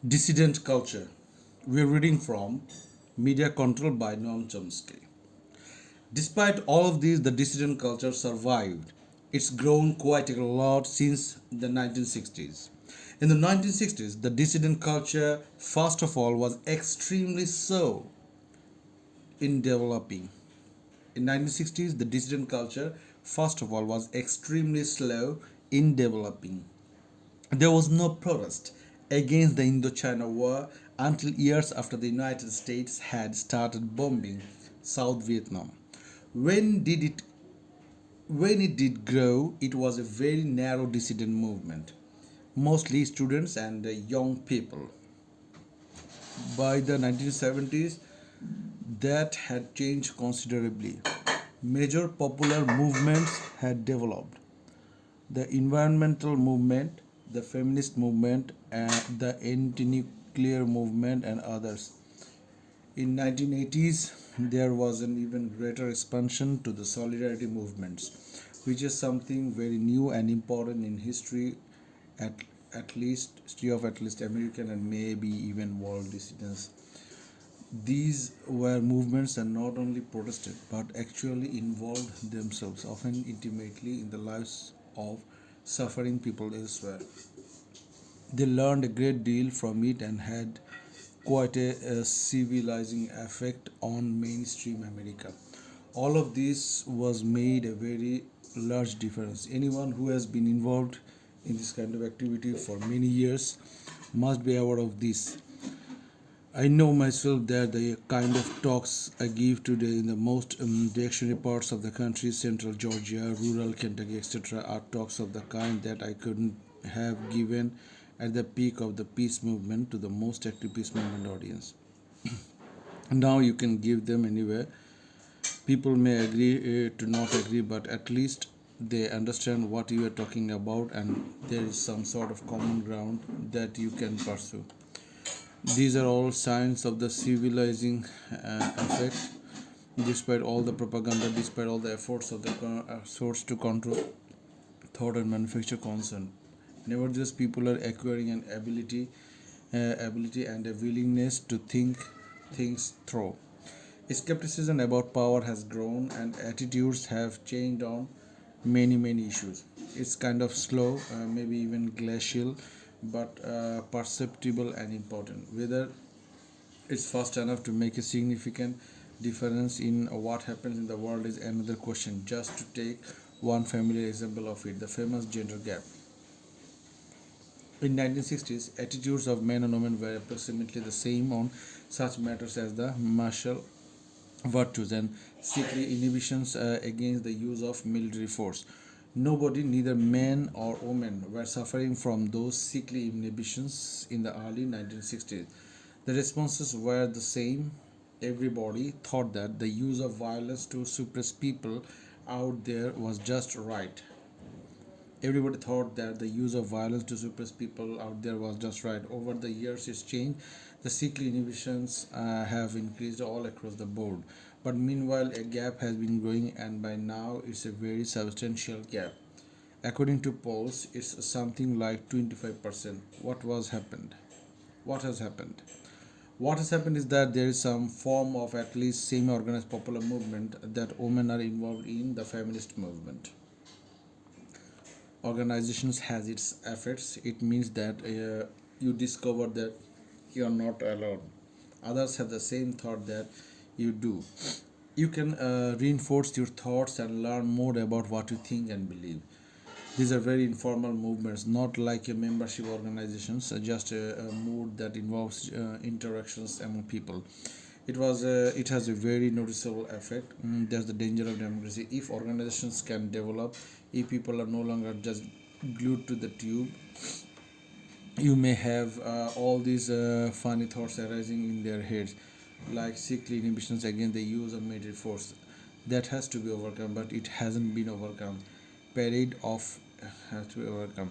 Dissident culture. We're reading from Media Control by Noam Chomsky. Despite all of these, the dissident culture survived. It's grown quite a lot since the 1960s. In the 1960s, the dissident culture, first of all, was extremely slow in developing. In 1960s, the dissident culture, first of all, was extremely slow in developing. There was no protest against the Indochina War until years after the United States had started bombing South Vietnam. When did it when it did grow, it was a very narrow dissident movement, mostly students and young people. By the 1970s, that had changed considerably. Major popular movements had developed: the environmental movement, the feminist movement, and the anti-nuclear movement, and others. In 1980s, there was an even greater expansion to the solidarity movements, which is something very new and important in history, at at least American and maybe even world dissidents. These were movements that not only protested but actually involved themselves, often intimately, in the lives of suffering people elsewhere. They learned a great deal from it and had quite a civilizing effect on mainstream America. All of this was made a very large difference. Anyone who has been involved in this kind of activity for many years must be aware of this. I know myself that the kind of talks I give today in the most reactionary parts of the country, central Georgia, rural Kentucky, etc., are talks of the kind that I couldn't have given at the peak of the peace movement to the most active peace movement audience. Now you can give them anywhere. People may agree to not agree, but at least they understand what you are talking about, and there is some sort of common ground that you can pursue. These are all signs of the civilizing effect. Despite all the propaganda, despite all the efforts of the source to control thought and manufacture consent, nevertheless, people are acquiring an ability and a willingness to think things through. Skepticism about power has grown, and attitudes have changed on many issues. It's kind of slow, maybe even glacial, but perceptible and important. Whether it's fast enough to make a significant difference in what happens in the world is another question. Just to take one familiar example of it, the famous gender gap. In 1960s, attitudes of men and women were approximately the same on such matters as the martial virtues and sickly inhibitions against the use of military force. Nobody, neither men or women, were suffering from those sickly inhibitions in the early 1960s. The responses were the same. Everybody thought that the use of violence to suppress people out there was just right. Everybody thought that the use of violence to suppress people out there was just right. Over the years, it's changed. The sickly inhibitions have increased all across the board. But meanwhile, a gap has been growing, and by now, it's a very substantial gap. According to polls, it's something like 25%. What has happened? What has happened is that there is some form of at least semi organized popular movement that women are involved in the feminist movement. Organizations has its efforts. It means that you discover that you are not alone. Others have the same thought that you do. You can reinforce your thoughts and learn more about what you think and believe. These are very informal movements, not like a membership organizations, just a mood that involves interactions among people. It has a very noticeable effect. That's the danger of democracy. If organizations can develop, if people are no longer just glued to the tube, you may have all these funny thoughts arising in their heads, like sickly inhibitions against the use of military force. That has to be overcome, but it hasn't been overcome. Parade of has to be overcome.